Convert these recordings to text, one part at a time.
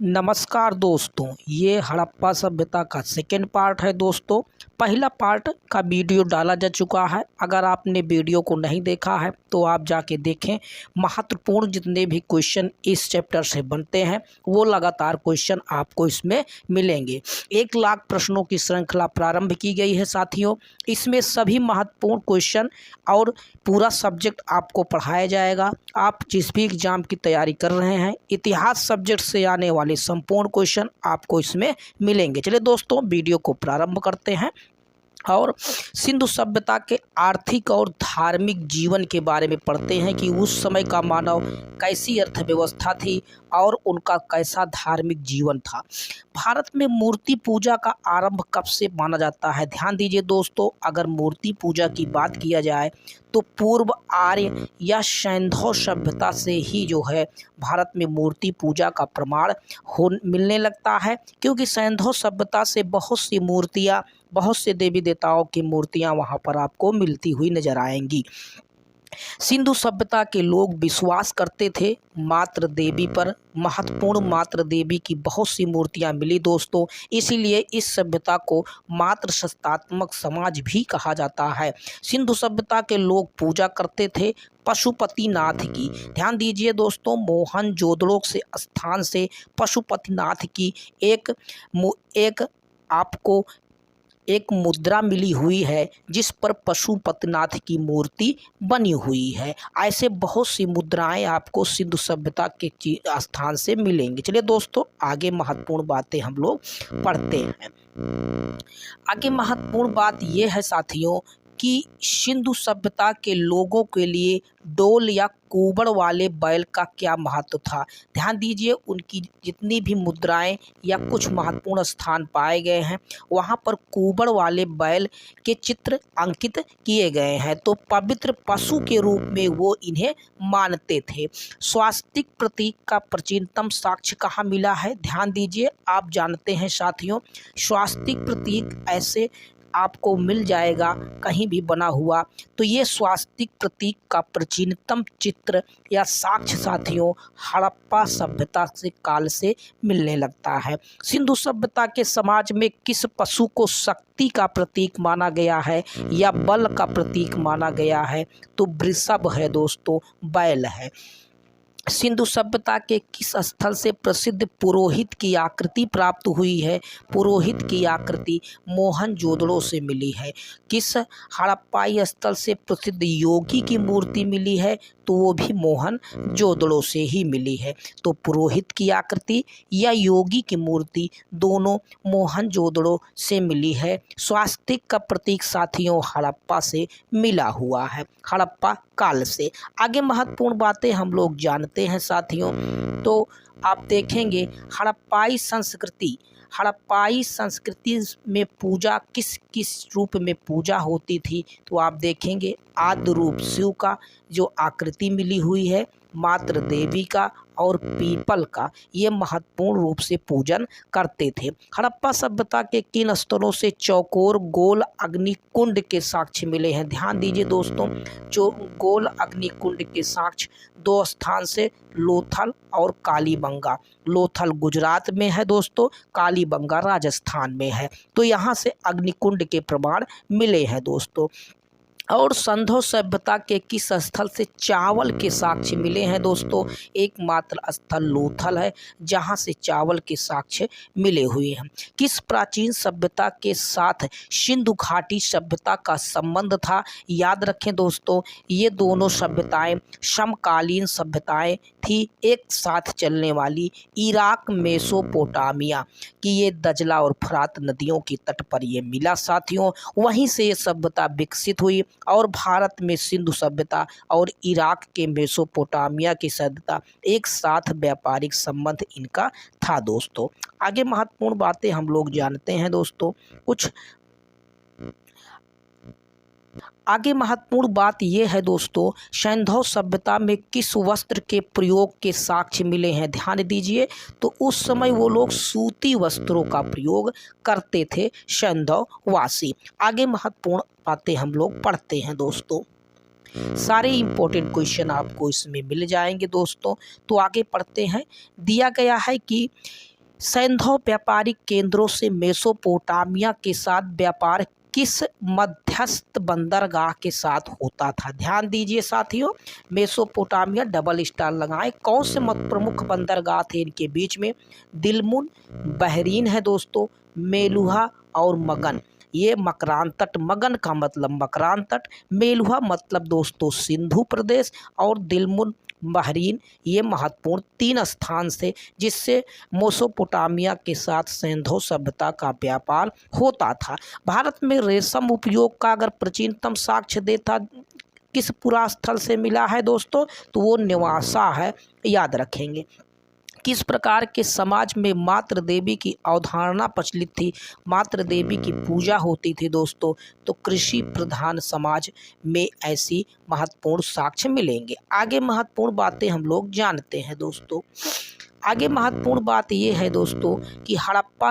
नमस्कार दोस्तों, ये हड़प्पा सभ्यता का सेकेंड पार्ट है। दोस्तों, पहला पार्ट का वीडियो डाला जा चुका है। अगर आपने वीडियो को नहीं देखा है तो आप जाके देखें। महत्वपूर्ण जितने भी क्वेश्चन इस चैप्टर से बनते हैं वो लगातार क्वेश्चन आपको इसमें मिलेंगे। 1 लाख प्रश्नों की श्रृंखला प्रारंभ की गई है साथियों। इसमें सभी महत्वपूर्ण क्वेश्चन और पूरा सब्जेक्ट आपको पढ़ाया जाएगा। आप जिस भी एग्ज़ाम की तैयारी कर रहे हैं, इतिहास सब्जेक्ट से आने वाले संपूर्ण क्वेश्चन आपको इसमें मिलेंगे। चलिए दोस्तों, वीडियो को प्रारंभ करते हैं और सिंधु सभ्यता के आर्थिक और धार्मिक जीवन के बारे में पढ़ते हैं कि उस समय का मानव कैसी अर्थव्यवस्था थी और उनका कैसा धार्मिक जीवन था। भारत में मूर्ति पूजा का आरंभ कब से माना जाता है? ध्यान दीजिए दोस्तों, अगर मूर्ति पूजा की बात किया जाए तो पूर्व आर्य या सैंधव सभ्यता से ही जो है भारत में मूर्ति पूजा का प्रमाण मिलने लगता है, क्योंकि सैंधव सभ्यता से बहुत सी मूर्तियाँ, बहुत से देवी देवताओं की मूर्तियाँ वहाँ पर आपको मिलती हुई नजर आएंगी। सिंधु सभ्यता के लोग विश्वास करते थे मात्र देवी पर। महत्वपूर्ण मात्र देवी की बहुत सी मूर्तियां मिली दोस्तों, इसीलिए इस सभ्यता को मात्र शस्त्रात्मक समाज भी कहा जाता है। सिंधु सभ्यता के लोग पूजा करते थे पशुपतिनाथ की। ध्यान दीजिए दोस्तों, मोहनजोदड़ो से स्थान से पशुपतिनाथ की एक आपको एक मुद्रा मिली हुई है जिस पर पशुपतिनाथ की मूर्ति बनी हुई है। ऐसे बहुत सी मुद्राएं आपको सिंधु सभ्यता के स्थान से मिलेंगी। चलिए दोस्तों, आगे महत्वपूर्ण बातें हम लोग पढ़ते हैं। आगे महत्वपूर्ण बात यह है साथियों कि सिंधु सभ्यता के लोगों के लिए डोल या कुबड़ वाले बैल का क्या महत्व था। ध्यान दीजिए, उनकी जितनी भी मुद्राएं या कुछ महत्वपूर्ण स्थान पाए गए हैं वहां पर कुबड़ वाले बैल के चित्र अंकित किए गए हैं, तो पवित्र पशु के रूप में वो इन्हें मानते थे। स्वास्तिक प्रतीक का प्राचीनतम साक्ष्य कहाँ मिला है? ध्यान दीजिए, आप जानते हैं साथियों, स्वास्तिक प्रतीक ऐसे आपको मिल जाएगा कहीं भी बना हुआ, तो ये स्वास्तिक प्रतीक का प्राचीनतम चित्र या साक्ष्य साथियों हड़प्पा सभ्यता से काल से मिलने लगता है। सिंधु सभ्यता के समाज में किस पशु को शक्ति का प्रतीक माना गया है या बल का प्रतीक माना गया है? तो वृषभ है दोस्तों, बैल है। सिंधु सभ्यता के किस स्थल से प्रसिद्ध पुरोहित की आकृति प्राप्त हुई है? पुरोहित की आकृति मोहनजोदड़ो से मिली है। किस हड़प्पाई स्थल से प्रसिद्ध योगी की मूर्ति मिली है? तो वो भी मोहनजोदड़ो से ही मिली है। तो पुरोहित की आकृति या योगी की मूर्ति दोनों मोहनजोदड़ो से मिली है। स्वास्तिक का प्रतीक साथियों हड़प्पा से मिला हुआ है, हड़प्पा काल से। आगे महत्वपूर्ण बातें हम लोग जानते हैं साथियों, तो आप देखेंगे हड़प्पाई संस्कृति में पूजा किस किस रूप में पूजा होती थी? तो आप देखेंगे आद्य रूप शिव का जो आकृति मिली हुई है, मात्र देवी का और पीपल का, ये महत्वपूर्ण रूप से पूजन करते थे। हड़प्पा सभ्यता के किन स्थलों से चौकोर गोल अग्निकुंड के साक्ष्य मिले हैं? ध्यान दीजिए दोस्तों, जो गोल अग्निकुंड के साक्ष्य 2 स्थान से लोथल और कालीबंगा। लोथल गुजरात में है दोस्तों, कालीबंगा राजस्थान में है। तो यहाँ से अग्निकुंड के प्रमाण मिले हैं दोस्तों। और सिंधु सभ्यता के किस स्थल से चावल के साक्ष्य मिले हैं दोस्तों? एकमात्र स्थल लोथल है जहां से चावल के साक्ष्य मिले हुए हैं। किस प्राचीन सभ्यता के साथ सिंधु घाटी सभ्यता का संबंध था? याद रखें दोस्तों, ये दोनों सभ्यताएं समकालीन सभ्यताएं थी, एक साथ चलने वाली। इराक मेसोपोटामिया की ये दजला और फरात नदियों के तट पर ये मिला साथियों, वहीं से ये सभ्यता विकसित हुई और भारत में सिंधु सभ्यता और इराक के मेसोपोटामिया की सभ्यता एक साथ व्यापारिक संबंध इनका था दोस्तों। आगे महत्वपूर्ण बातें हम लोग जानते हैं दोस्तों। आगे महत्वपूर्ण बात यह है दोस्तों, सैंधव सभ्यता में किस वस्त्र के प्रयोग के साक्ष्य मिले हैं? ध्यान दीजिए, तो उस समय वो लोग सूती वस्त्रों का प्रयोग करते थे सैंधव वासी। आगे महत्वपूर्ण बातें हम लोग पढ़ते हैं दोस्तों। सारे इंपॉर्टेंट क्वेश्चन आपको इसमें मिल जाएंगे दोस्तों। तो आगे पढ़ते हैं। दिया गया है कि सैंधव व्यापारिक केंद्रों से मेसोपोटामिया के साथ व्यापार किस मध्यस्थ बंदरगाह के साथ होता था? ध्यान दीजिए साथियों, मेसोपोटामिया डबल स्टार लगाएं। कौन से प्रमुख बंदरगाह थे इनके बीच में? दिलमुन, बहरीन है दोस्तों, मेलुहा और मगन। ये मकरान तट, मगन का मतलब मकरान तट, मेलुहा मतलब दोस्तों सिंधु प्रदेश, और दिलमुन बहरीन, ये महत्वपूर्ण 3 स्थान से जिससे मेसोपोटामिया के साथ सिंधु सभ्यता का व्यापार होता था। भारत में रेशम उपयोग का अगर प्राचीनतम साक्ष्य देता किस पुरास्थल से मिला है दोस्तों, तो वो निवासा है, याद रखेंगे। किस प्रकार के समाज में मातृ देवी की अवधारणा प्रचलित थी? मातृ देवी की पूजा होती थी दोस्तों, तो कृषि प्रधान समाज में ऐसी महत्वपूर्ण साक्ष्य मिलेंगे। आगे महत्वपूर्ण बातें हम लोग जानते हैं दोस्तों। आगे महत्वपूर्ण बात यह है दोस्तों कि हड़प्पा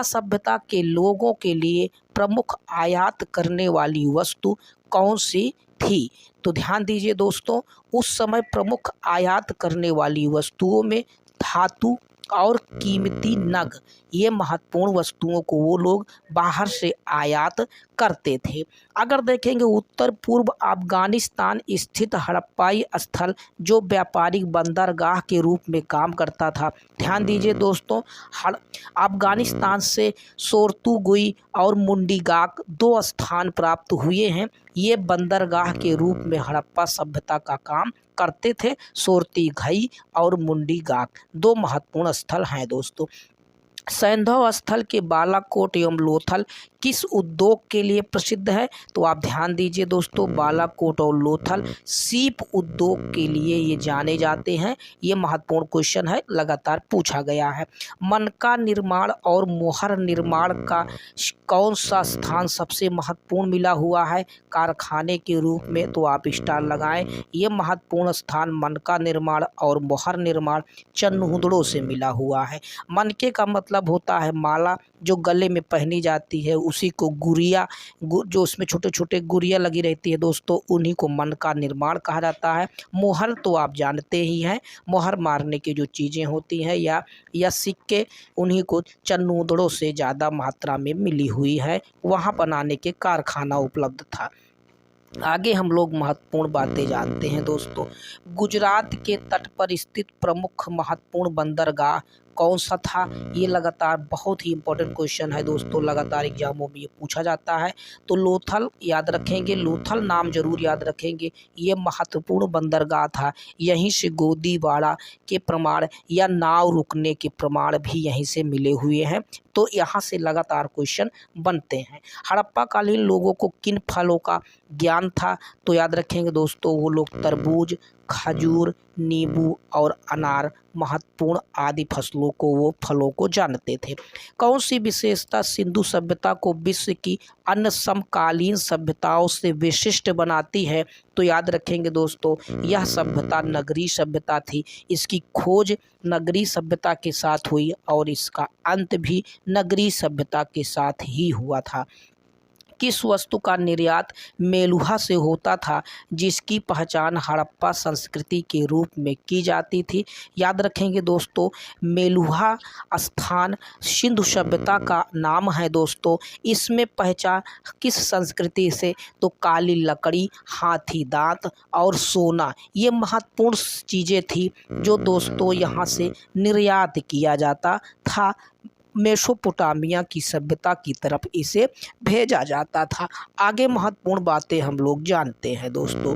सभ्यता के लोगों के लिए प्रमुख आयात करने वाली वस्तु कौन सी थी? तो ध्यान दीजिए दोस्तों, उस समय प्रमुख आयात करने वाली वस्तुओं में धातु और कीमती नग, ये महत्वपूर्ण वस्तुओं को वो लोग बाहर से आयात करते थे। अगर देखेंगे उत्तर पूर्व अफगानिस्तान स्थित हड़प्पाई स्थल जो व्यापारिक बंदरगाह के रूप में काम करता था। ध्यान दीजिए दोस्तों, अफगानिस्तान से सोर्तुगुई और मुंडीगाक 2 स्थान प्राप्त हुए हैं। ये बंदरगाह के रूप में हड़प्पा सभ्यता का काम करते थे। सोर्तिघई और मुंडीगाक 2 महत्वपूर्ण स्थल हैं दोस्तों। सैंधव स्थल के बालाकोट एवं लोथल किस उद्योग के लिए प्रसिद्ध है? तो आप ध्यान दीजिए दोस्तों, बालाकोट और लोथल सीप उद्योग के लिए ये जाने जाते हैं। ये महत्वपूर्ण क्वेश्चन है, लगातार पूछा गया है। मनका निर्माण और मोहर निर्माण का कौन सा स्थान सबसे महत्वपूर्ण मिला हुआ है कारखाने के रूप में? तो आप स्टार लगाएं। ये महत्वपूर्ण स्थान मनका निर्माण और मोहर निर्माण चन्हुदड़ों से मिला हुआ है। मनके का मतलब होता है माला, जो गले में पहनी जाती है, उसी को गुड़िया, जो उसमें छोटे छोटे गुड़िया लगी रहती है दोस्तों, उन्हीं को मन का निर्माण कहा जाता है। मोहर तो आप जानते ही हैं, मोहर मारने की जो चीज़ें होती हैं या सिक्के, उन्हीं को चन्हुदड़ों से ज़्यादा मात्रा में मिली हुई है, वहाँ बनाने के कारखाना उपलब्ध था। आगे हम लोग महत्वपूर्ण बातें जानते हैं दोस्तों। गुजरात के तट पर स्थित प्रमुख महत्वपूर्ण बंदरगाह कौन सा था? ये लगातार बहुत ही इंपॉर्टेंट क्वेश्चन है दोस्तों, लगातार एग्जामों में ये पूछा जाता है। तो लोथल याद रखेंगे, लोथल नाम जरूर याद रखेंगे। ये महत्वपूर्ण बंदरगाह था। यहीं से गोदीवाड़ा के प्रमाण या नाव रुकने के प्रमाण भी यहीं से मिले हुए हैं। तो यहाँ से लगातार क्वेश्चन बनते हैं। हड़प्पा कालीन लोगों को किन फलों का ज्ञान था? तो याद रखेंगे दोस्तों, वो लोग तरबूज, खजूर, नींबू और अनार महत्वपूर्ण आदि फलों को जानते थे। कौन सी विशेषता सिंधु सभ्यता को विश्व की अन्य समकालीन सभ्यताओं से विशिष्ट बनाती है? तो याद रखेंगे दोस्तों, यह सभ्यता नगरीय सभ्यता थी। इसकी खोज नगरीय सभ्यता के साथ हुई और इसका अंत भी नगरीय सभ्यता के साथ ही हुआ था। किस वस्तु का निर्यात मेलुहा से होता था जिसकी पहचान हड़प्पा संस्कृति के रूप में की जाती थी? याद रखेंगे दोस्तों, मेलुहा स्थान सिंधु सभ्यता का नाम है दोस्तों। इसमें पहचान किस संस्कृति से? तो काली लकड़ी, हाथी दांत और सोना, ये महत्वपूर्ण चीज़ें थी जो दोस्तों यहाँ से निर्यात किया जाता था। मेसोपोटामिया की सभ्यता की तरफ इसे भेजा जाता था। आगे महत्वपूर्ण बातें हम लोग जानते हैं दोस्तों।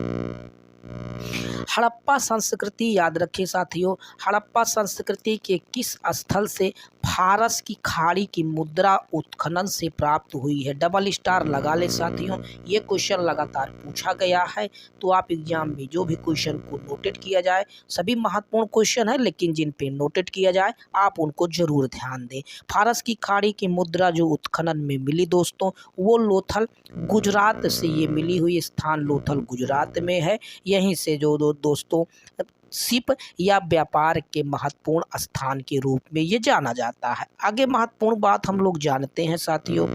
हड़प्पा संस्कृति याद रखिए साथियों, हड़प्पा संस्कृति के किस स्थल से फारस की खाड़ी की मुद्रा उत्खनन से प्राप्त हुई है? डबल स्टार लगा ले साथियों, ये क्वेश्चन लगातार पूछा गया है। तो आप एग्जाम में जो भी क्वेश्चन को नोटेट किया जाए, सभी महत्वपूर्ण क्वेश्चन है, लेकिन जिन पे नोटेट किया जाए आप उनको जरूर ध्यान दें। फारस की खाड़ी की मुद्रा जो उत्खनन में मिली दोस्तों, वो लोथल गुजरात से ये मिली हुई स्थान लोथल गुजरात में है। यहीं से जो दोस्तों शिप या व्यापार के महत्वपूर्ण स्थान के रूप में ये जाना जाता है। आगे महत्वपूर्ण बात हम लोग जानते हैं साथियों।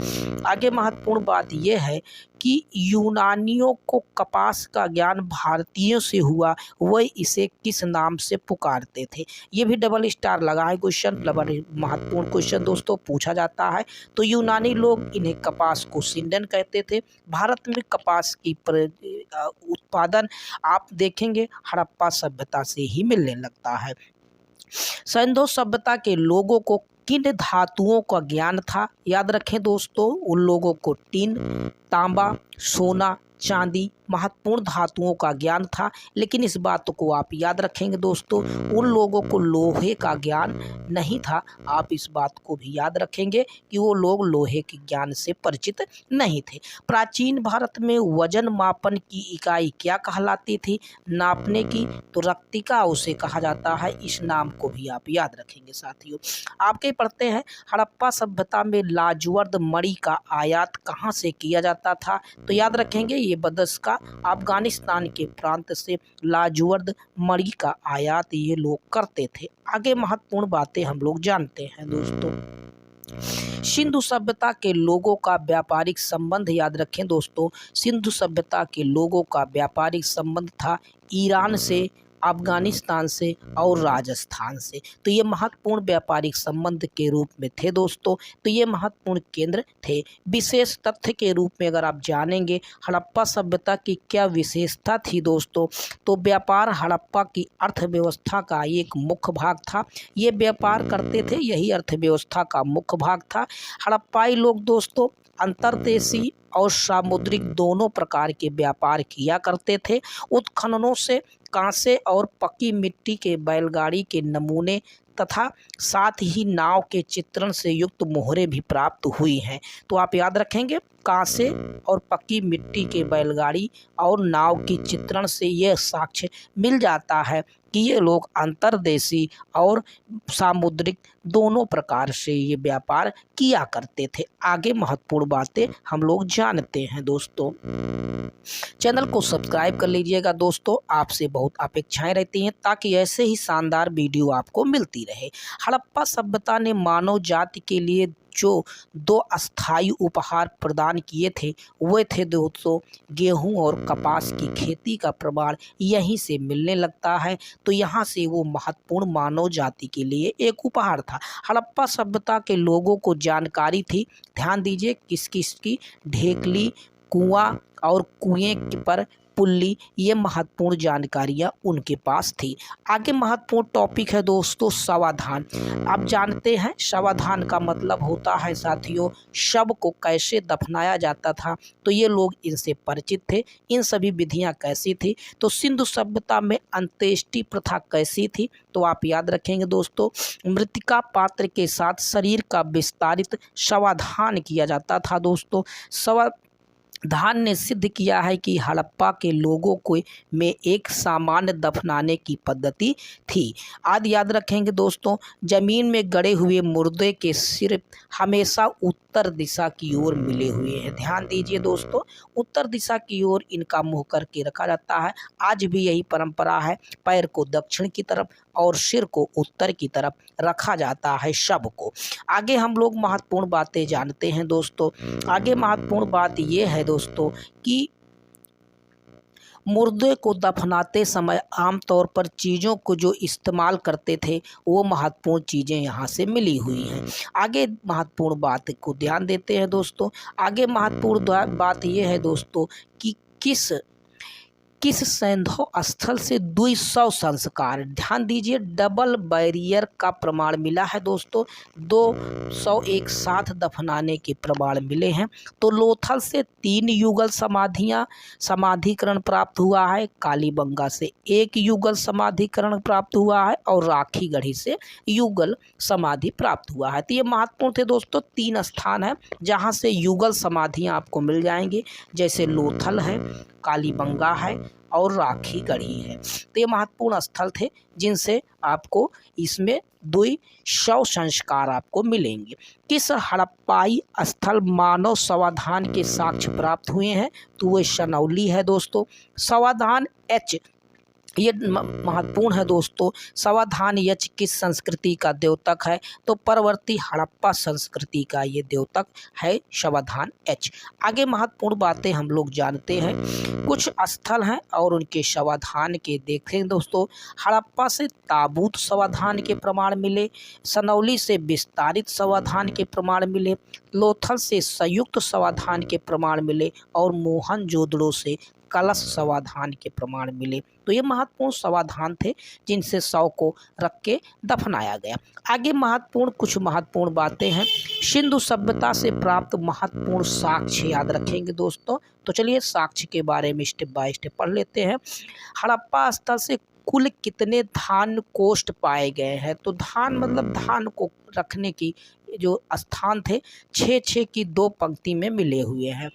आगे महत्वपूर्ण बात ये है कि यूनानियों को कपास का ज्ञान भारतीयों से हुआ, वह इसे किस नाम से पुकारते थे। ये भी डबल स्टार लगा है क्वेश्चन, बड़े महत्वपूर्ण क्वेश्चन दोस्तों पूछा जाता है। तो यूनानी लोग इन्हें कपास को सिंडन कहते थे। भारत में कपास की उत्पादन आप देखेंगे हड़प्पा सभ्यता से ही मिलने लगता है। सिंधु सभ्यता के लोगों को किन धातुओं का ज्ञान था, याद रखें दोस्तों, उन लोगों को टिन, तांबा, सोना, चांदी महत्वपूर्ण धातुओं का ज्ञान था। लेकिन इस बात को आप याद रखेंगे दोस्तों, उन लोगों को लोहे का ज्ञान नहीं था। आप इस बात को भी याद रखेंगे कि वो लोग लोहे के ज्ञान से परिचित नहीं थे। प्राचीन भारत में वजन मापन की इकाई क्या कहलाती थी, नापने की, तो रक्तिका उसे कहा जाता है। इस नाम को भी आप याद रखेंगे साथियों। आपके पढ़ते हैं हड़प्पा सभ्यता में लाजवर्द मणि का आयात कहाँ से किया जाता था, तो याद रखेंगे ये बदस्का अफगानिस्तान के प्रांत से लाजवर्द मणि का आयात ये लोग करते थे। आगे महत्वपूर्ण बातें हम लोग जानते हैं दोस्तों। सिंधु सभ्यता के लोगों का व्यापारिक संबंध, याद रखें दोस्तों, सिंधु सभ्यता के लोगों का व्यापारिक संबंध था ईरान से, अफगानिस्तान से और राजस्थान से। तो ये महत्वपूर्ण व्यापारिक संबंध के रूप में थे दोस्तों। तो ये महत्वपूर्ण केंद्र थे। विशेष तथ्य के रूप में अगर आप जानेंगे हड़प्पा सभ्यता की क्या विशेषता थी दोस्तों, तो व्यापार हड़प्पा की अर्थव्यवस्था का एक मुख्य भाग था। ये व्यापार करते थे, यही अर्थव्यवस्था का मुख्य भाग था। हड़प्पाई लोग दोस्तों अंतर्देशीय और सामुद्रिक दोनों प्रकार के व्यापार किया करते थे। उत्खननों से कांसे और पक्की मिट्टी के बैलगाड़ी के नमूने तथा साथ ही नाव के चित्रण से युक्त मोहरें भी प्राप्त हुई हैं। तो आप याद रखेंगे कांसे और पक्की मिट्टी के बैलगाड़ी और नाव की चित्रण से यह साक्ष्य मिल जाता है कि ये लोग अंतर्देशीय और सामुद्रिक दोनों प्रकार से ये व्यापार किया करते थे। आगे महत्वपूर्ण बातें हम लोग जानते हैं दोस्तों। चैनल को सब्सक्राइब कर लीजिएगा दोस्तों, आपसे बहुत अपेक्षाएं रहती हैं ताकि ऐसे ही शानदार वीडियो आपको मिलती रहे। हड़प्पा सभ्यता ने मानव जाति के लिए जो दो अस्थायी उपहार प्रदान किए थे वे थे दोस्तों गेहूं और कपास की खेती का प्रमाण यहीं से मिलने लगता है। तो यहाँ से वो महत्वपूर्ण मानव जाति के लिए एक उपहार था। हड़प्पा सभ्यता के लोगों को जानकारी थी, ध्यान दीजिए, किस किस की, ढेकली, कुआं और कुएं पर पुल्ली, ये महत्वपूर्ण जानकारियाँ उनके पास थी। आगे महत्वपूर्ण टॉपिक है दोस्तों समाधान। आप जानते हैं समाधान का मतलब होता है साथियों शव को कैसे दफनाया जाता था। तो ये लोग इनसे परिचित थे। इन सभी विधियां कैसी थी, तो सिंधु सभ्यता में अंत्येष्टि प्रथा कैसी थी, तो आप याद रखेंगे दोस्तों मृतिका पात्र के साथ शरीर का विस्तारित समाधान किया जाता था दोस्तों। धान ने सिद्ध किया है कि हड़प्पा के लोगों को में एक सामान्य दफनाने की पद्धति थी। आदि याद रखेंगे दोस्तों जमीन में गड़े हुए मुर्दे के सिर हमेशा उत्तर दिशा की ओर मिले हुए हैं। ध्यान दीजिए दोस्तों, उत्तर दिशा की ओर इनका मुंह करके रखा जाता है। आज भी यही परंपरा है, पैर को दक्षिण की तरफ और सिर को उत्तर की तरफ रखा जाता है शव को। आगे हम लोग महत्वपूर्ण बातें जानते हैं दोस्तों। आगे महत्वपूर्ण बात यह है दोस्तों कि मुर्दे को दफनाते समय आमतौर पर चीज़ों को जो इस्तेमाल करते थे वो महत्वपूर्ण चीज़ें यहाँ से मिली हुई हैं। आगे महत्वपूर्ण बात को ध्यान देते हैं दोस्तों। आगे महत्वपूर्ण बात यह है दोस्तों कि किस सैंधव स्थल से 200 संस्कार, ध्यान दीजिए डबल बैरियर का प्रमाण मिला है दोस्तों। 200 एक साथ दफनाने के प्रमाण मिले हैं। तो लोथल से 3 युगल समाधिकरण प्राप्त हुआ है, कालीबंगा से 1 युगल समाधिकरण प्राप्त हुआ है और राखी गढ़ी से युगल समाधि प्राप्त हुआ है। तो ये महत्वपूर्ण थे दोस्तों। 3 स्थान है जहाँ से युगल समाधियाँ आपको मिल जाएंगी, जैसे लोथल है, कालीबंगा है और राखी गढ़ी है। तो ये महत्वपूर्ण स्थल थे जिनसे आपको इसमें 200 संस्कार आपको मिलेंगे। किस हड़प्पाई स्थल मानव समाधान के साक्ष्य प्राप्त हुए हैं, तो वो सनौली है दोस्तों। समाधान ये महत्वपूर्ण है दोस्तों। सावधान यक्ष किस संस्कृति का द्योतक है? तो परवर्ती हड़प्पा संस्कृति का ये द्योतक है सावधान यक्ष। आगे महत्वपूर्ण बातें हम लोग जानते हैं। कुछ स्थल हैं और उनके सावधान के देखें दोस्तों। हड़प्पा से ताबूत सावधान के प्रमाण मिले, सनौली से विस्तारित सावधान के प्रमाण मिले, लोथल से संयुक्त सावधान के प्रमाण मिले और मोहनजोदड़ो से कलश समाधान के प्रमाण मिले। तो ये महत्वपूर्ण समाधान थे जिनसे शव को रख के दफनाया गया। आगे कुछ महत्वपूर्ण बातें हैं। सिंधु सभ्यता से प्राप्त महत्वपूर्ण साक्ष्य याद रखेंगे दोस्तों। तो चलिए साक्ष्य के बारे में स्टेप बाय स्टेप पढ़ लेते हैं। हड़प्पा स्थल से कुल कितने धान कोष्ठ पाए गए हैं? तो धान मतलब धान को रखने की जो स्थान थे 6-6 की 2 पंक्ति में मिले हुए हैं।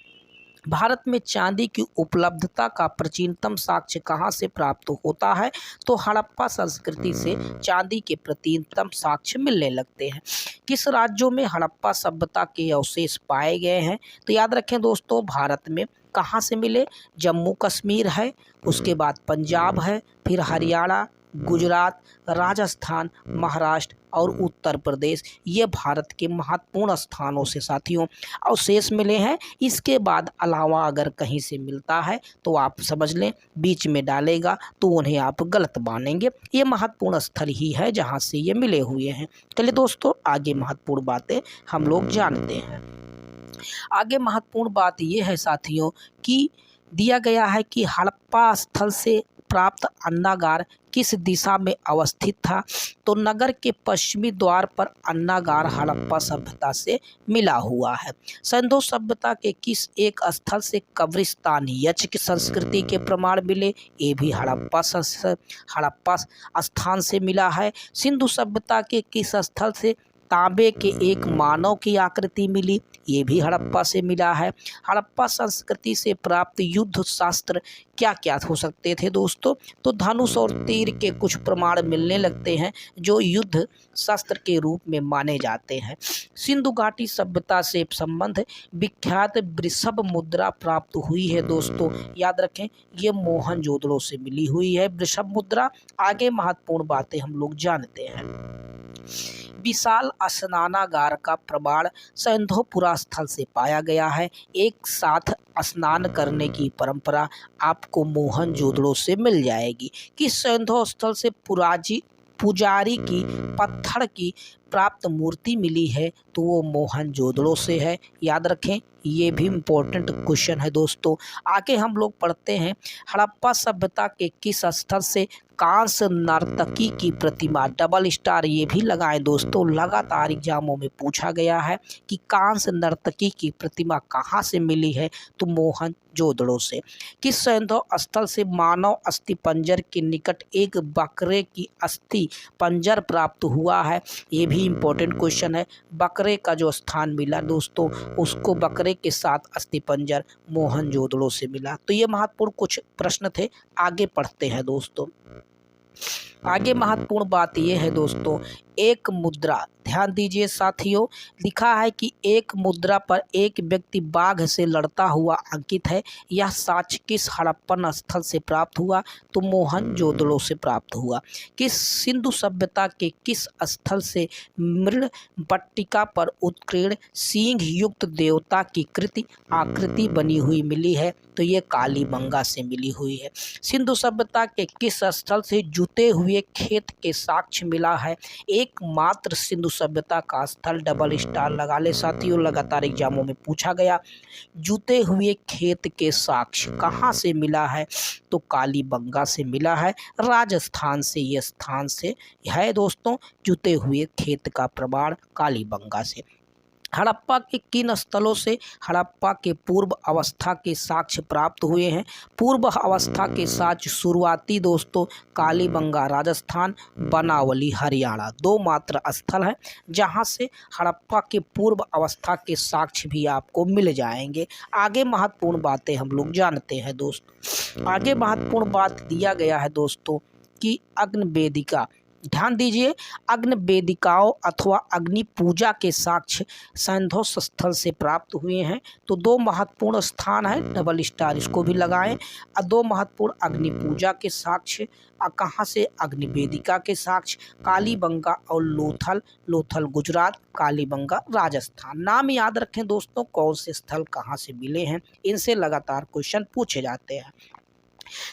भारत में चांदी की उपलब्धता का प्राचीनतम साक्ष्य कहाँ से प्राप्त होता है? तो हड़प्पा संस्कृति से चांदी के प्राचीनतम साक्ष्य मिलने लगते हैं। किस राज्यों में हड़प्पा सभ्यता के अवशेष पाए गए हैं? तो याद रखें दोस्तों, भारत में कहाँ से मिले? जम्मू कश्मीर है, उसके बाद पंजाब है, फिर हरियाणा, गुजरात, राजस्थान, महाराष्ट्र और उत्तर प्रदेश, ये भारत के महत्वपूर्ण स्थानों से साथियों अवशेष मिले हैं। इसके बाद अलावा अगर कहीं से मिलता है तो आप समझ लें बीच में डालेगा तो उन्हें आप गलत मानेंगे। ये महत्वपूर्ण स्थल ही है जहाँ से ये मिले हुए हैं। चलिए दोस्तों आगे महत्वपूर्ण बातें हम लोग जानते हैं। आगे महत्वपूर्ण बात ये है साथियों कि दिया गया है कि हड़प्पा स्थल से प्राप्त अन्नागार किस दिशा में अवस्थित था? तो नगर के पश्चिमी द्वार पर अन्नागार हड़प्पा सभ्यता से मिला हुआ है। सिंधु सभ्यता के किस एक स्थल से कब्रिस्तान यक्ष की संस्कृति के प्रमाण मिले? ये भी हड़प्पा स्थान से मिला है। सिंधु सभ्यता के किस स्थल से तांबे के एक मानव की आकृति मिली? ये भी हड़प्पा से मिला है। हड़प्पा संस्कृति से प्राप्त युद्ध शास्त्र क्या क्या हो सकते थे दोस्तों? तो धनुष और तीर के कुछ प्रमाण मिलने लगते हैं जो युद्ध शस्त्र के रूप में माने जाते हैं। सिंधु घाटी सभ्यता से संबंध विख्यात वृषभ मुद्रा प्राप्त हुई है दोस्तों। याद रखें ये मोहनजोदड़ो से मिली हुई है वृषभ मुद्रा। आगे महत्वपूर्ण बातें हम लोग जानते हैं। विशाल स्नानागार का प्रमाण सिंधुपुरा स्थल से पाया गया है। एक साथ स्नान करने की परंपरा आपको मोहनजोदड़ो से मिल जाएगी। किस सिंधु स्थल से पुजारी की पत्थर की प्राप्त मूर्ति मिली है? तो वो मोहनजोदड़ो से है। याद रखें ये भी इम्पोर्टेंट क्वेश्चन है दोस्तों। आगे हम लोग पढ़ते हैं हड़प्पा सभ्यता के किस स्थल से कांस्य नर्तकी की प्रतिमा? डबल स्टार ये भी लगाएं दोस्तों, लगातार एग्जामों में पूछा गया है कि कांस्य नर्तकी की प्रतिमा कहाँ से मिली है? तो मोहनजोदड़ो से। किस सिंधु स्थल से मानव अस्थि पंजर के निकट एक बकरे की अस्थि पंजर प्राप्त हुआ है? ये भी इम्पोर्टेंट क्वेश्चन है। बकरे का जो स्थान मिला दोस्तों उसको बकरे के साथ अस्थि पंजर मोहनजोदड़ो से मिला। तो ये महत्वपूर्ण कुछ प्रश्न थे। आगे पढ़ते हैं दोस्तों। आगे महत्वपूर्ण बात यह है दोस्तों, एक मुद्रा, ध्यान दीजिए साथियों, लिखा है कि एक मुद्रा पर एक व्यक्ति बाघ से लड़ता हुआ अंकित है। यह साक्ष्य किस हड़प्पन स्थल से प्राप्त हुआ? तो मोहनजोदड़ो से प्राप्त हुआ। किस सिंधु सभ्यता के किस स्थल से मृण पट्टिका पर उत्कीर्ण सींग युक्त देवता की आकृति बनी हुई मिली है? तो ये कालीबंगा से मिली हुई है। सिंधु सभ्यता के किस स्थल से जुते हुए खेत के साक्ष्य मिला है? एकमात्र सिंधु सभ्यता का स्थल, डबल स्टार लगा ले साथियों, लगातार एग्जामों में पूछा गया। जुते हुए खेत के साक्ष्य कहाँ से मिला है? तो कालीबंगा से मिला है। राजस्थान से ये स्थान से है दोस्तों जुते हुए खेत का प्रमाण कालीबंगा से। हड़प्पा के किन स्थलों से हड़प्पा के पूर्व अवस्था के साक्ष्य प्राप्त हुए हैं? पूर्व अवस्था के साक्ष्य शुरुआती दोस्तों कालीबंगा राजस्थान, बनावली हरियाणा, 2 मात्र स्थल हैं जहां से हड़प्पा के पूर्व अवस्था के साक्ष्य भी आपको मिल जाएंगे। आगे महत्वपूर्ण बातें हम लोग जानते हैं दोस्तों। आगे महत्वपूर्ण बात दिया गया है दोस्तों कि अग्नि वेदिका ध्यान दीजिए, अग्नि वेदिकाओं अथवा अग्नि पूजा के साक्ष्य सैंधव स्थल से प्राप्त हुए हैं। तो दो महत्वपूर्ण स्थान है, डबल स्टार इसको भी लगाएं। दो महत्वपूर्ण अग्नि पूजा के साक्ष्य कहाँ से? अग्नि वेदिका के साक्ष्य कालीबंगा और लोथल, लोथल गुजरात, कालीबंगा राजस्थान। नाम याद रखें दोस्तों, कौन से स्थल कहाँ से मिले हैं, इनसे लगातार क्वेश्चन पूछे जाते हैं।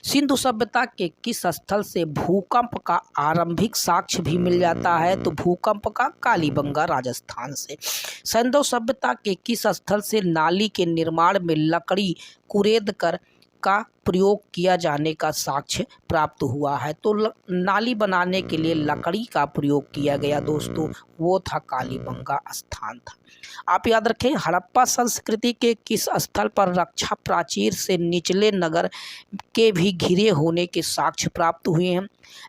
सिंधु सभ्यता के किस स्थल से भूकंप का आरंभिक साक्ष्य भी मिल जाता है? तो भूकंप का कालीबंगा राजस्थान से। सिंधु सभ्यता के किस स्थल से नाली के निर्माण में लकड़ी कुरेद कर का प्रयोग किया जाने का साक्ष्य प्राप्त हुआ है? तो नाली बनाने के लिए लकड़ी का प्रयोग किया गया दोस्तों, वो था कालीबंगा स्थान था। आप याद रखें, हड़प्पा संस्कृति के किस स्थल पर रक्षा प्राचीर से निचले नगर के भी घिरे होने के साक्ष्य प्राप्त हुए हैं?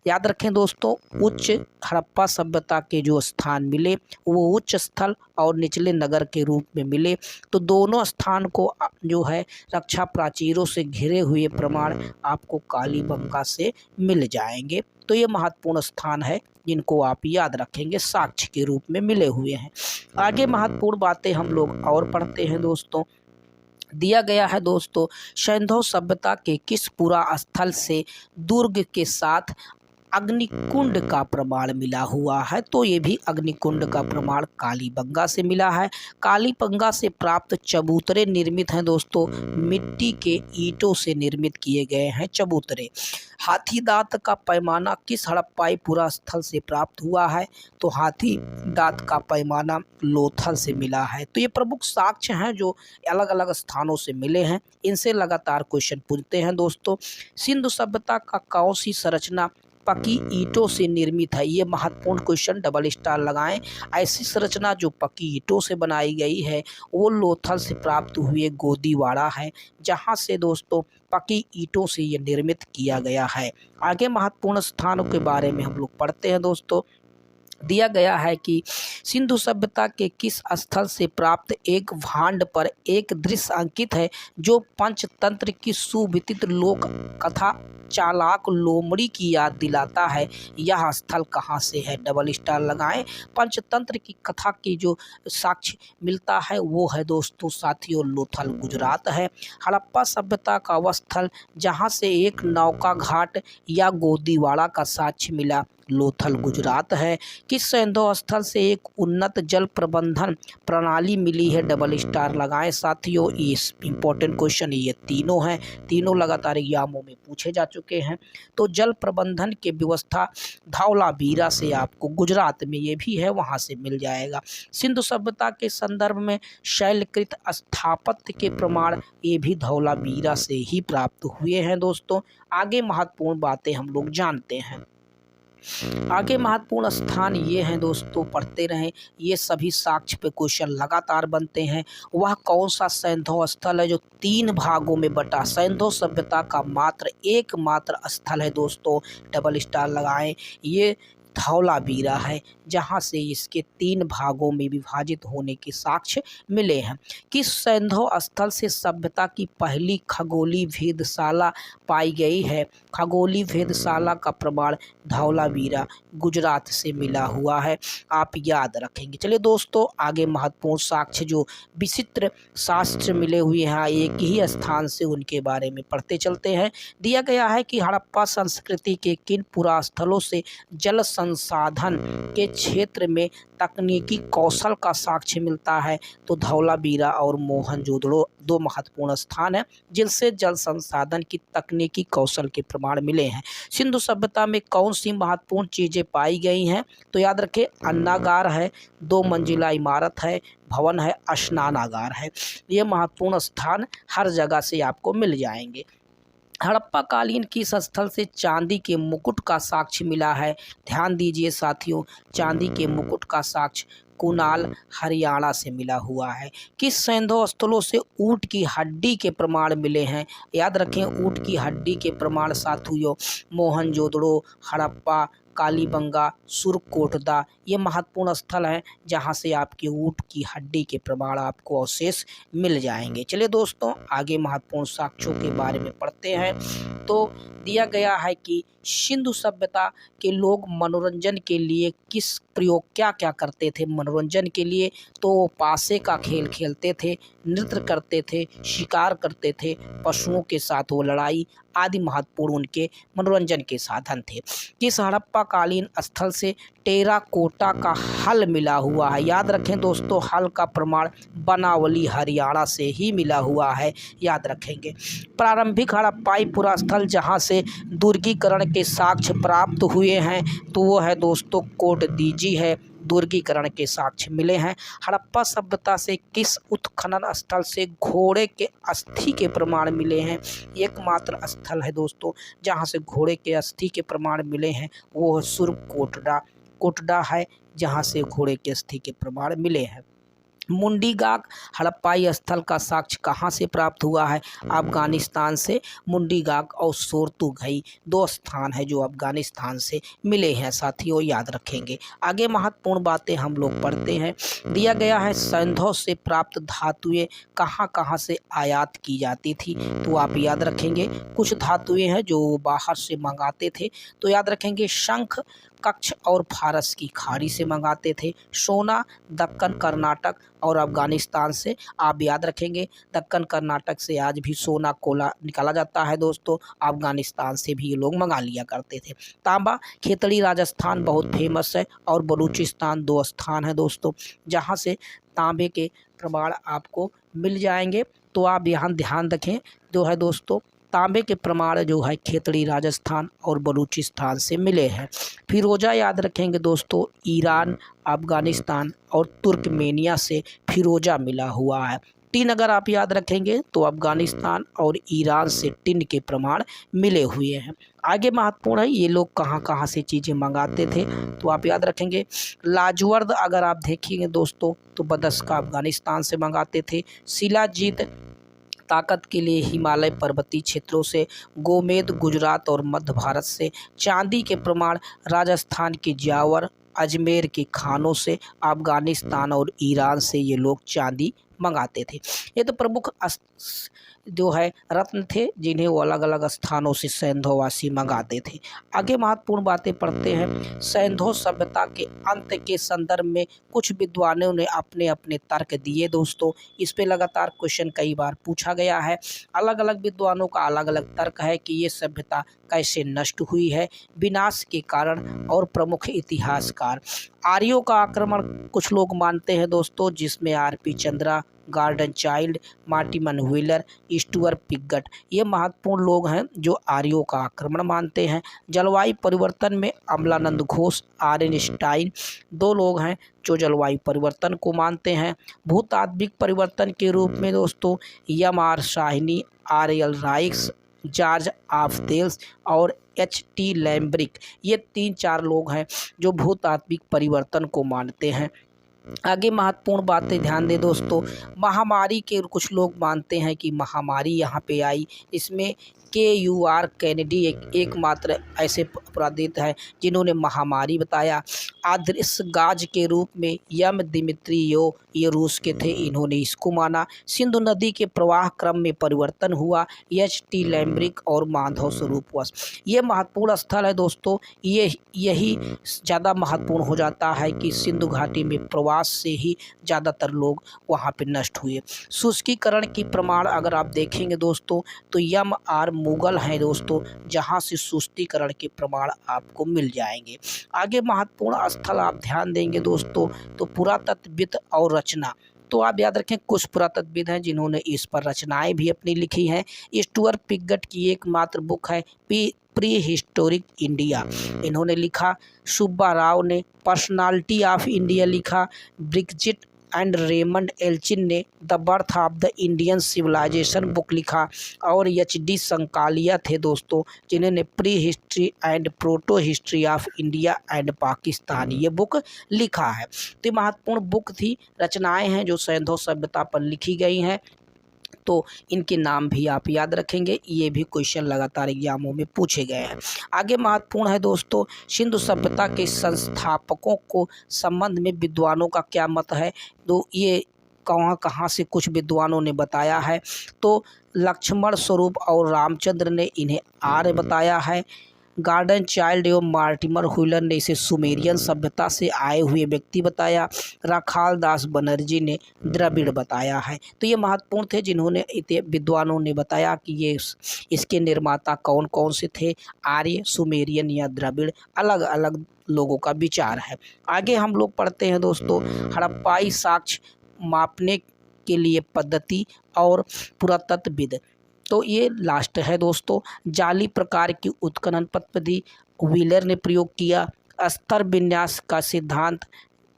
याद रखें दोस्तों, उच्च हड़प्पा सभ्यता के जो स्थान मिले वो उच्च स्थल और निचले नगर के रूप में मिले। तो दोनों स्थान को जो है रक्षा प्राचीरों से घिरे हुए प्रमाण आपको कालीबंगा से मिल जाएंगे। तो ये महत्वपूर्ण स्थान है जिनको आप याद रखेंगे, साक्ष्य के रूप में मिले हुए हैं। आगे महत्वपूर्ण बातें हम लोग और पढ़ते हैं दोस्तों। दिया गया है दोस्तों, सैंधव सभ्यता के किस पुरा स्थल से दुर्ग के साथ अग्निकुंड का प्रमाण मिला हुआ है? तो ये भी अग्निकुंड का प्रमाण कालीबंगा से मिला है। कालीबंगा से प्राप्त चबूतरे निर्मित हैं दोस्तों, मिट्टी के ईंटों से निर्मित किए गए हैं चबूतरे। हाथी दांत का पैमाना किस हड़प्पाई पुरा स्थल से प्राप्त हुआ है? तो हाथी दांत का पैमाना लोथल से मिला है। तो ये प्रमुख साक्ष्य हैं जो अलग अलग स्थानों से मिले हैं, इनसे लगातार क्वेश्चन पूछते हैं दोस्तों। सिंधु सभ्यता का कौन सी संरचना पक्की ईंटों से निर्मित है? ये महत्वपूर्ण क्वेश्चन, डबल स्टार लगाएं। ऐसी संरचना जो पक्की ईंटों से बनाई गई है वो लोथल से प्राप्त हुए गोदीवाड़ा है, जहां से दोस्तों पक्की ईंटों से ये निर्मित किया गया है। आगे महत्वपूर्ण स्थानों के बारे में हम लोग पढ़ते हैं दोस्तों। दिया गया है कि सिंधु सभ्यता के किस स्थल से प्राप्त एक भांड पर एक दृश्य अंकित है जो पंचतंत्र की सुविदित लोक कथा चालाक लोमड़ी की याद दिलाता है? यह स्थल कहाँ से है? डबल स्टार लगाएं। पंचतंत्र की कथा की जो साक्ष्य मिलता है वो है दोस्तों साथियों लोथल गुजरात है। हड़प्पा सभ्यता का वह स्थल जहाँ से एक नौका घाट या गोदीवाड़ा का साक्ष्य मिला, लोथल गुजरात है। किस सैंधव स्थल से एक उन्नत जल प्रबंधन प्रणाली मिली है? डबल स्टार लगाएं साथियों। ये इंपॉर्टेंट क्वेश्चन, ये तीनों हैं, तीनों लगातार एग्जामों में पूछे जा चुके हैं। तो जल प्रबंधन की व्यवस्था धौलावीरा से आपको गुजरात में ये भी है, वहाँ से मिल जाएगा। सिंधु सभ्यता के संदर्भ में शैलकृत स्थापत्य के प्रमाण ये भी धौलावीरा से ही प्राप्त हुए हैं दोस्तों। आगे महत्वपूर्ण बातें हम लोग जानते हैं। आगे महत्वपूर्ण स्थान ये हैं दोस्तों, पढ़ते रहें, ये सभी साक्ष्य पे क्वेश्चन लगातार बनते हैं। वह कौन सा सैंधव स्थल है जो 3 भागों में बटा? सैंधव सभ्यता का मात्र एकमात्र स्थल है दोस्तों, डबल स्टार लगाएं, ये धौलावीरा है, जहां से इसके 3 भागों में विभाजित होने के साक्ष्य मिले हैं। किस सैंधव स्थल से सभ्यता की पहली खगोलीय वेधशाला पाई गई है? खगोलीय वेधशाला का प्रमाण धौलावीरा गुजरात से मिला हुआ है, आप याद रखेंगे। चलिए दोस्तों, आगे महत्वपूर्ण साक्ष्य जो विचित्र शास्त्र मिले हुए हैं एक ही स्थान से, उनके बारे में पढ़ते चलते हैं। दिया गया है कि हड़प्पा संस्कृति के किन पुरास्थलों से जल संसाधन के क्षेत्र में तकनीकी कौशल का साक्ष्य मिलता है? तो धौलावीरा और मोहनजोदड़ो 2 महत्वपूर्ण स्थान हैं जिनसे जल संसाधन की तकनीकी कौशल के प्रमाण मिले हैं। सिंधु सभ्यता में कौन सी महत्वपूर्ण चीज़ें पाई गई हैं? तो याद रखें, अन्नागार है, 2 मंजिला इमारत है, भवन है, स्नानागार है। ये महत्वपूर्ण स्थान हर जगह से आपको मिल जाएंगे। हड़प्पा कालीन किस स्थल से चांदी के मुकुट का साक्ष्य मिला है? ध्यान दीजिए साथियों, चांदी के मुकुट का साक्ष्य कुनाल हरियाणा से मिला हुआ है। किस सैंधव स्थलों से ऊँट की हड्डी के प्रमाण मिले हैं? याद रखें, ऊँट की हड्डी के प्रमाण साथियों मोहनजोदड़ो, हड़प्पा, कालीबंगा, सुरकोटदा ये महत्वपूर्ण स्थल हैं जहां से आपके ऊँट की हड्डी के प्रमाण आपको अवशेष मिल जाएंगे। चलिए दोस्तों आगे महत्वपूर्ण साक्ष्यों के बारे में पढ़ते हैं। तो दिया गया है कि सिंधु सभ्यता के लोग मनोरंजन के लिए किस प्रयोग क्या क्या करते थे मनोरंजन के लिए, तो वो पासे का खेल खेलते थे, नृत्य करते थे, शिकार करते थे, पशुओं के साथ वो लड़ाई आदि महत्वपूर्ण उनके मनोरंजन के साधन थे। किस हड़प्पा कालीन स्थल से टेराकोटा का हल मिला हुआ है? याद रखें दोस्तों, हल का प्रमाण बनावली हरियाणा से ही मिला हुआ है, याद रखेंगे। प्रारंभिक हड़प्पाई पुरा स्थल जहाँ से दुर्गीकरण के साक्ष्य प्राप्त हुए हैं तो वो है दोस्तों कोटदीजी है, दुर्गीकरण के साक्ष्य मिले हैं। हड़प्पा सभ्यता से किस उत्खनन स्थल से घोड़े के अस्थि के प्रमाण मिले हैं? एकमात्र स्थल है दोस्तों जहां से घोड़े के अस्थि के प्रमाण मिले हैं वो है सुरकोटड़ा कोटड़ा है, जहां से घोड़े के अस्थि के प्रमाण मिले हैं। मुंडीगाक हड़प्पाई स्थल का साक्ष्य कहाँ से प्राप्त हुआ है? अफगानिस्तान से। मुंडीगाक और सोरतुघई दो स्थान है जो अफगानिस्तान से मिले हैं साथियों, याद रखेंगे। आगे महत्वपूर्ण बातें हम लोग पढ़ते हैं। दिया गया है सैंधव से प्राप्त धातुएं कहाँ कहाँ से आयात की जाती थी, तो आप याद रखेंगे कुछ धातुएं हैं जो बाहर से मंगाते थे, तो याद रखेंगे शंख कच्छ और फारस की खाड़ी से मंगाते थे। सोना दक्कन कर्नाटक और अफगानिस्तान से, आप याद रखेंगे दक्कन कर्नाटक से आज भी सोना कोला निकाला जाता है दोस्तों, अफगानिस्तान से भी ये लोग मंगा लिया करते थे। तांबा खेतड़ी राजस्थान बहुत फेमस है और बलूचिस्तान दो स्थान है दोस्तों जहाँ से तांबे के प्रमाण आपको मिल जाएंगे, तो आप यहाँ ध्यान रखें जो है दोस्तों तांबे के प्रमाण जो है खेतड़ी राजस्थान और बलूचिस्तान से मिले हैं। फिरोजा याद रखेंगे दोस्तों ईरान, अफगानिस्तान और तुर्कमेनिया से फिरोजा मिला हुआ है। टिन अगर आप याद रखेंगे तो अफगानिस्तान और ईरान से टिन के प्रमाण मिले हुए हैं। आगे महत्वपूर्ण है ये लोग कहाँ कहाँ से चीज़ें मंगाते थे, तो आप याद रखेंगे लाजवर्द अगर आप देखेंगे दोस्तों तो बदस्का अफगानिस्तान से मंगाते थे। शिलाजीत ताकत के लिए हिमालय पर्वतीय क्षेत्रों से, गोमेद गुजरात और मध्य भारत से, चांदी के प्रमाण राजस्थान के जावर अजमेर के खानों से, अफगानिस्तान और ईरान से ये लोग चांदी मंगाते थे। ये तो प्रमुख जो है रत्न थे जिन्हें वो अलग अलग स्थानों से सैंधववासी मंगाते थे। आगे महत्वपूर्ण बातें पढ़ते हैं। सैंधव सभ्यता के अंत के संदर्भ में कुछ विद्वानों ने अपने अपने तर्क दिए दोस्तों, इस पे लगातार क्वेश्चन कई बार पूछा गया है। अलग अलग विद्वानों का अलग अलग तर्क है कि ये सभ्यता कैसे नष्ट हुई है, विनाश के कारण और प्रमुख इतिहासकार। आर्यों का आक्रमण कुछ लोग मानते हैं दोस्तों, जिसमें RP Chandra, Gordon Childe, Mortimer Wheeler, Stuart Piggott ये महत्वपूर्ण लोग हैं जो आर्यों का आक्रमण मानते हैं। जलवायु परिवर्तन में अमलानंद घोष, आर्नस्टाइन दो लोग हैं जो जलवायु परिवर्तन को मानते हैं। भूतात्विक परिवर्तन के रूप में दोस्तों M R Sahni, R L Raikes, George F Dales और एच.टी. लैम्ब्रिक ये 3-4 लोग हैं जो भूतात्विक परिवर्तन को मानते हैं। आगे महत्वपूर्ण बातें ध्यान दें दोस्तों, महामारी के कुछ लोग मानते हैं कि महामारी यहाँ पे आई, इसमें KUR कैनेडी एकमात्र ऐसे अपराधित हैं जिन्होंने महामारी बताया। अदृश्य गाज के रूप में यम दिमित्रियो ये रूस के थे, इन्होंने इसको माना। सिंधु नदी के प्रवाह क्रम में परिवर्तन हुआ, H.T. लैम्ब्रिक और माधव स्वरूपवश ये महत्वपूर्ण स्थल है दोस्तों। यही ज़्यादा महत्वपूर्ण हो जाता है कि सिंधु घाटी में प्रवास से ही ज़्यादातर लोग वहाँ पे नष्ट हुए। शुष्कीकरण की प्रमाण अगर आप देखेंगे दोस्तों तो यम आर मुगल हैं दोस्तों, जहाँ से शुष्कीकरण के प्रमाण आपको मिल जाएंगे। आगे महत्वपूर्ण स्थल आप ध्यान देंगे दोस्तों तो पुरातत्वविद और रचना, तो आप याद रखें कुछ पुरातत्वविद हैं जिन्होंने इस पर रचनाएं भी अपनी लिखी हैं। स्टुअर्ट पिगट की एकमात्र बुक है प्री हिस्टोरिक इंडिया, इन्होंने लिखा। सुब्बा राव ने पर्सनालिटी ऑफ इंडिया लिखा। ब्रिगजिट एंड रेमंड एल्चिन ने the birth of the Indian civilisation book लिखा। और H.D. संकालिया थे दोस्तों जिन्होंने prehistory and protohistory of India and Pakistan ये बुक लिखा है। तो ये महत्वपूर्ण बुक थी, रचनाएं हैं जो सैंधव सभ्यता पर लिखी गई हैं। तो इनके नाम भी आप याद रखेंगे। ये भी क्वेश्चन लगातार एग्जामों में पूछे गए हैं। आगे महत्वपूर्ण है दोस्तों, सिंधु सभ्यता के संस्थापकों को संबंध में विद्वानों का क्या मत है। तो ये कहाँ से कुछ विद्वानों ने बताया है। तो लक्ष्मण स्वरूप और रामचंद्र ने इन्हें आर्य बताया है। गार्डन चाइल्ड एवं मार्टिमर व्हीलर ने इसे सुमेरियन सभ्यता से आए हुए व्यक्ति बताया। राखाल दास बनर्जी ने द्रविड़ बताया है। तो ये महत्वपूर्ण थे जिन्होंने विद्वानों ने बताया कि ये इसके निर्माता कौन कौन से थे, आर्य, सुमेरियन या द्रविड़, अलग अलग लोगों का विचार है। आगे हम लोग पढ़ते हैं दोस्तों, हड़प्पाई साक्ष्य मापने के लिए पद्धति और पुरातत्वविद। तो ये लास्ट है दोस्तों, जाली प्रकार की उत्खनन पद्धति व्हीलर ने प्रयोग किया। स्तर विन्यास का सिद्धांत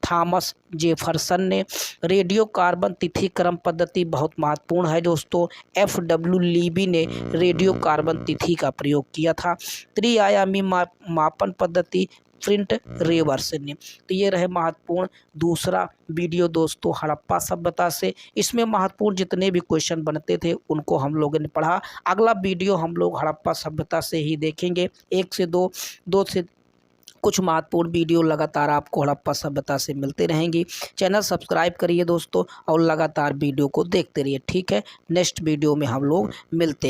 थॉमस जेफरसन ने। रेडियो कार्बन तिथि क्रम पद्धति बहुत महत्वपूर्ण है दोस्तों, FW लीबी ने रेडियो कार्बन तिथि का प्रयोग किया था। त्रिआयामी मापन पद्धति प्रिंट रेवर्स ने। तो ये रहे महत्वपूर्ण दूसरा वीडियो दोस्तों हड़प्पा सभ्यता से। इसमें महत्वपूर्ण जितने भी क्वेश्चन बनते थे उनको हम लोगों ने पढ़ा। अगला वीडियो हम लोग हड़प्पा सभ्यता से ही देखेंगे, 1 से 2 से कुछ महत्वपूर्ण वीडियो लगातार आपको हड़प्पा सभ्यता से मिलते रहेंगी। चैनल सब्सक्राइब करिए दोस्तों और लगातार वीडियो को देखते रहिए। ठीक है, नेक्स्ट वीडियो में हम लोग मिलते हैं।